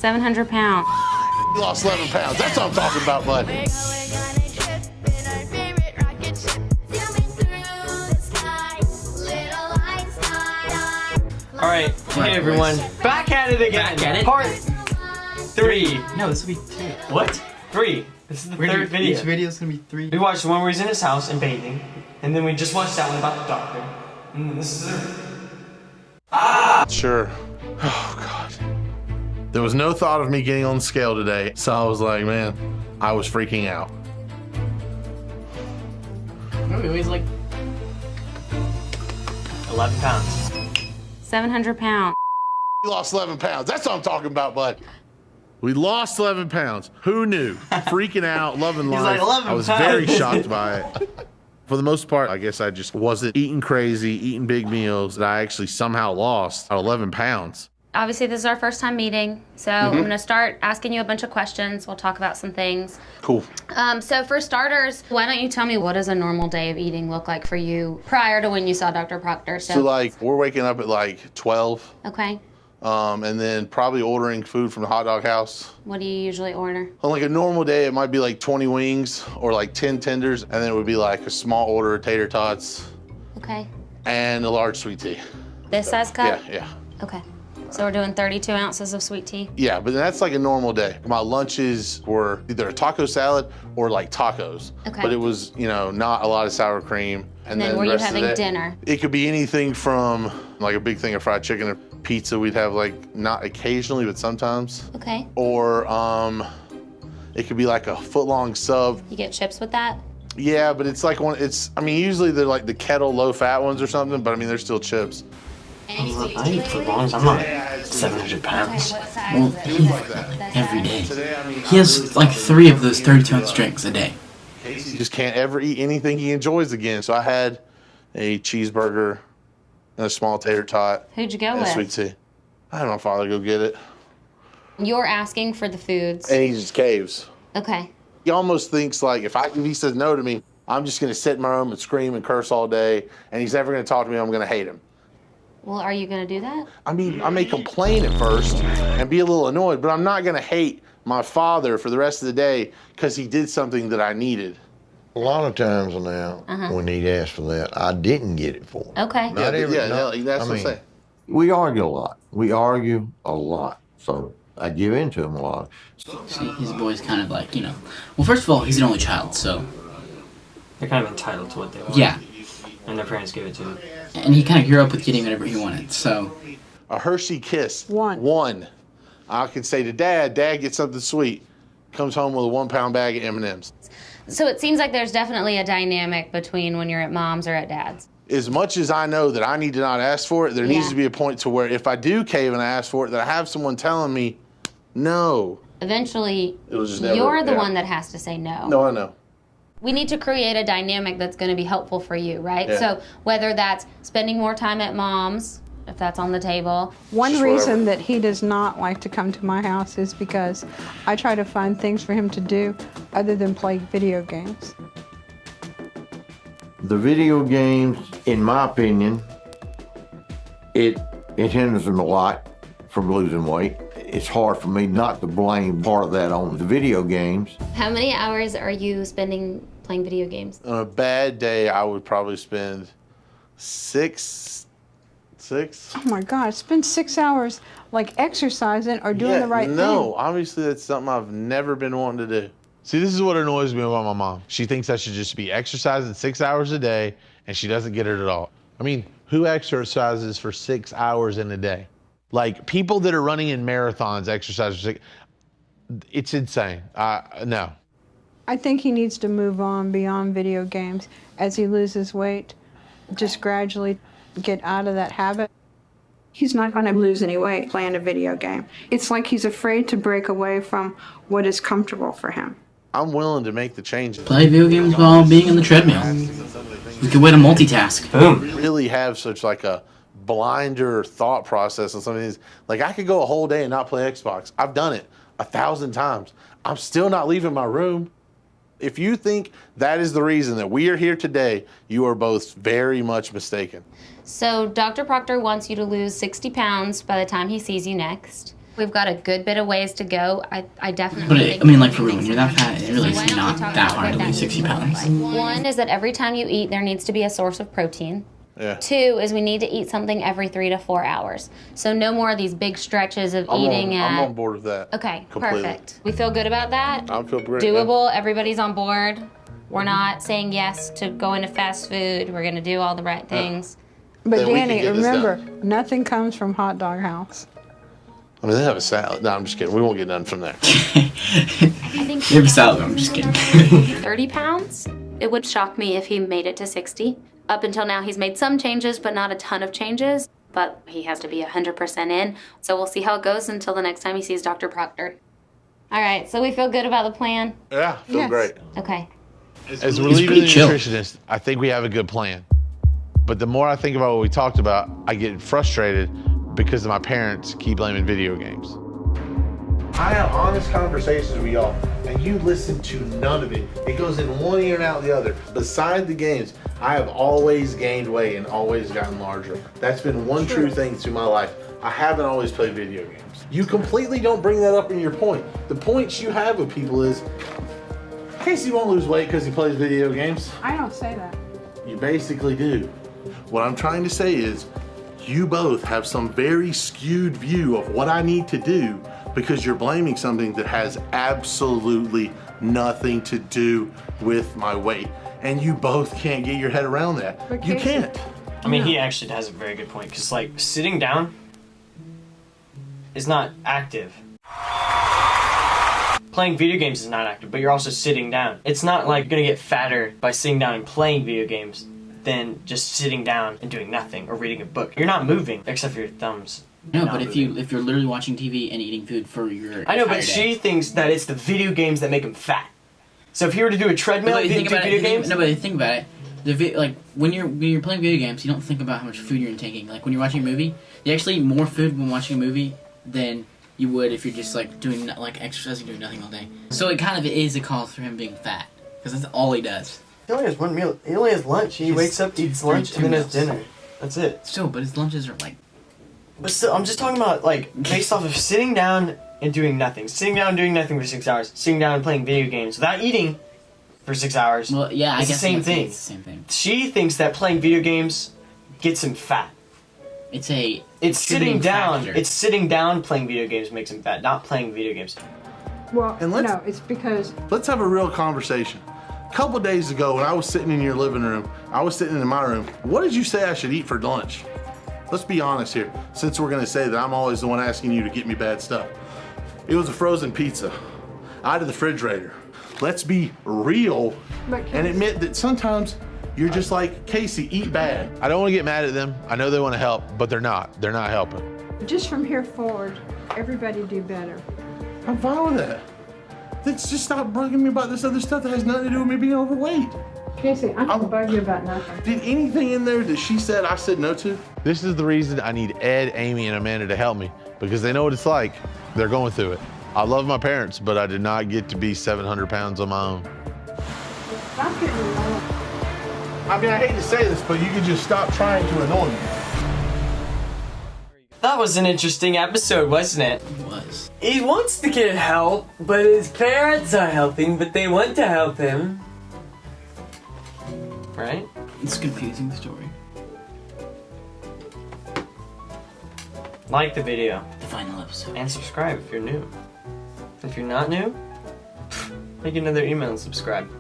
700 pounds. You lost 11 pounds. That's what I'm talking about, bud. All right, hey everyone, back at it again. Back at it? Part 3. No, this will be 2. What? 3. This is the third video. Each video is gonna be 3. We watched the one where he's in his house and bathing, and then we just watched that one about the doctor, and then this is it. Sure. Oh, God. There was no thought of me getting on the scale today, so I was like, man, I was freaking out. It was like 11 pounds. 700 pounds. You lost 11 pounds. That's what I'm talking about, bud. We lost 11 pounds. Who knew? Freaking out, loving life. like, 11 I was pounds. very shocked by it. For the most part, I guess I just wasn't eating crazy, eating big meals, that I actually somehow lost 11 pounds. Obviously, this is our first time meeting, so I'm gonna start asking you a bunch of questions. We'll talk about some things. Cool. So for starters, why don't you tell me what does a normal day of eating look like for you prior to when you saw Dr. Proctor? So like, we're waking up at like 12, Okay, and then probably ordering food from the hot dog house. what do you usually order? On like a normal day, it might be like 20 wings or like 10 tenders, and then it would be like a small order of tater tots Okay, and a large sweet tea. this size cup? Yeah. Okay, so we're doing 32 ounces of sweet tea. Yeah, but that's like a normal day. My lunches were either a taco salad or like tacos. Okay. But it was, you know, not a lot of sour cream. And then the were you rest of the having day, dinner? It could be anything from like a big thing of fried chicken and pizza we'd have like not occasionally, but sometimes. Okay, Or it could be like a foot-long sub. you get chips with that? Yeah, but it's like I mean, usually they're like the kettle low-fat ones or something, but I mean, they're still chips. I eat for long, I'm not 700 pounds. What size Well, is he, it? every day. Today, I mean, He has like 3 of those 32-ounce drinks a day. Casey just can't ever eat anything he enjoys again. So I had a cheeseburger and a small tater tot Who'd you go and a with? sweet tea. I had my father go get it. You're asking for the foods. And he just caves. Okay. He almost thinks like if he says no to me, I'm just gonna sit in my room and scream and curse all day, and he's never gonna talk to me, I'm gonna hate him. Well, are you gonna do that? I mean, I may complain at first and be a little annoyed, but I'm not gonna hate my father for the rest of the day because he did something that I needed. A lot of times now, when he'd ask for that, I didn't get it for him. Okay. Not every- yeah, not- that's I what I'm mean, saying. We argue a lot. So I give in to him a lot. See, his boy's kind of like, well, first of all, he's an only child, so They're kind of entitled to what they want. yeah. And their parents give it to them. And he kind of grew up with getting whatever he wanted, so A Hershey Kiss. One. One. I can say to Dad gets something sweet. Comes home with a 1-pound bag of M&Ms. So it seems like there's definitely a dynamic between when you're at mom's or at dad's. As much as I know that I need to not ask for it, there needs Yeah. to be a point to where if I do cave and I ask for it, that I have someone telling me, no. Eventually, It'll just never- you're the yeah. one that has to say no. No, I know. We need to create a dynamic that's going to be helpful for you, right? Yeah. So whether that's spending more time at mom's, if that's on the table. One Just reason whatever. that he does not like to come to my house is because I try to find things for him to do other than play video games. The video games, in my opinion, it hinders him a lot from losing weight. It's hard for me not to blame part of that on the video games. How many hours are you spending playing video games? On a bad day, I would probably spend six. Oh my God, spend 6 hours like exercising or doing the right No, thing. obviously that's something I've never been wanting to do. See, this is what annoys me about my mom. She thinks I should just be exercising 6 hours a day, and she doesn't get it at all. I mean, who exercises for 6 hours in a day? Like, people that are running in marathons exercise for 6. It's insane. No. I think he needs to move on beyond video games as he loses weight. Just gradually get out of that habit. He's not going to lose any weight playing a video game. It's like he's afraid to break away from what is comfortable for him. I'm willing to make the changes. play video games while being on the treadmill. It's a good way to multitask. Boom. Really have such like a blinder thought process on some of these. Like, I could go a whole day and not play Xbox. I've done it 1,000 times. I'm still not leaving my room. If you think that is the reason that we are here today, you are both very much mistaken. So Dr. Proctor wants you to lose 60 pounds by the time he sees you next. We've got a good bit of ways to go. I definitely But think I mean, like for real, when you're that fat, it's really Why don't we not talk that about hard to what lose that 60 needs to look pounds. like? One is that every time you eat, there needs to be a source of protein. Yeah. 2 is we need to eat something every 3 to 4 hours. So no more of these big stretches of eating I'm at... on board with that. Okay, Completely. perfect. We feel good about that? I feel great. Doable, everybody's on board. We're not saying yes to going to fast food. We're gonna do all the right things. But Then we can Danny, get this remember, done. nothing comes from Hot Dog House. I mean, they have a salad. No, I'm just kidding. We won't get none from there. I think You have a salad, I'm just kidding. 30 pounds. It would shock me if he made it to 60. Up until now, he's made some changes, but not a ton of changes. But he has to be 100% in. So we'll see how it goes until the next time he sees Dr. Proctor. All right, so we feel good about the plan? Yeah, feel Yes. great. Okay. As we're leaving pretty the chill. nutritionist, I think we have a good plan. But the more I think about what we talked about, I get frustrated because my parents keep blaming video games. I have honest conversations with y'all, and you listen to none of it. It goes in one ear and out the other. Beside the games, I have always gained weight and always gotten larger. That's been one true thing through my life. I haven't always played video games. You completely don't bring that up in your point. The points you have with people is, Casey won't lose weight because he plays video games. I don't say that. You basically do. What I'm trying to say is, you both have some very skewed view of what I need to do because you're blaming something that has absolutely nothing to do with my weight. And you both can't get your head around that. But You Casey- can't. I mean, he actually has a very good point, because, like, sitting down is not active. Playing video games is not active, but you're also sitting down. It's not like you're gonna get fatter by sitting down and playing video games than just sitting down and doing nothing or reading a book. You're not moving, except for your thumbs. No, Not but if moving. you're literally watching TV and eating food for your I know, entire but day. she thinks that it's the video games that make him fat. So if he were to do a treadmill, No, but do think about video it. games. No, but think about it. Like when you're playing video games, you don't think about how much food you're intaking. Like when you're watching a movie, you actually eat more food when watching a movie than you would if you're just like doing like exercising, doing nothing all day. So it kind of is a cause for him being fat because that's all he does. He only has one meal. He only has lunch. He wakes up, eats lunch, and then has dinner. That's it. Still, but his lunches are like. But still, I'm just talking about, like, based off of sitting down and doing nothing. Sitting down and doing nothing for 6 hours. Sitting down and playing video games without eating for 6 hours. Well, yeah, I It's the guess same it's the thing. same thing. She thinks that playing video games gets him fat. It's a. It's sitting contributing down. factor. It's sitting down playing video games makes him fat, not playing video games. Well, And let's- no, it's because Let's have a real conversation. A couple days ago when I was sitting in your living room, I was sitting in my room. What did you say I should eat for lunch? Let's be honest here, since we're gonna say that I'm always the one asking you to get me bad stuff. It was a frozen pizza out of the refrigerator. Let's be real But and Casey- admit that sometimes you're just like, Casey, eat bad. I don't wanna get mad at them. I know they wanna help, but they're not. They're not helping. just from here forward, everybody do better. I'm fine with that. Let's just stop bugging me about this other stuff that has nothing to do with me being overweight. Casey, I don't bug you about nothing. Did anything in there that she said I said no to? This is the reason I need Ed, Amy, and Amanda to help me because they know what it's like. They're going through it. I love my parents, but I did not get to be 700 pounds on my own. Stop getting annoyed. I mean, I hate to say this, but you could just stop trying to annoy me. That was an interesting episode, wasn't it? It was. He wants to get help, but his parents are helping, but they want to help him. Right? It's a confusing story. Like the video The final episode. and subscribe if you're new. If you're not new, make another email and subscribe.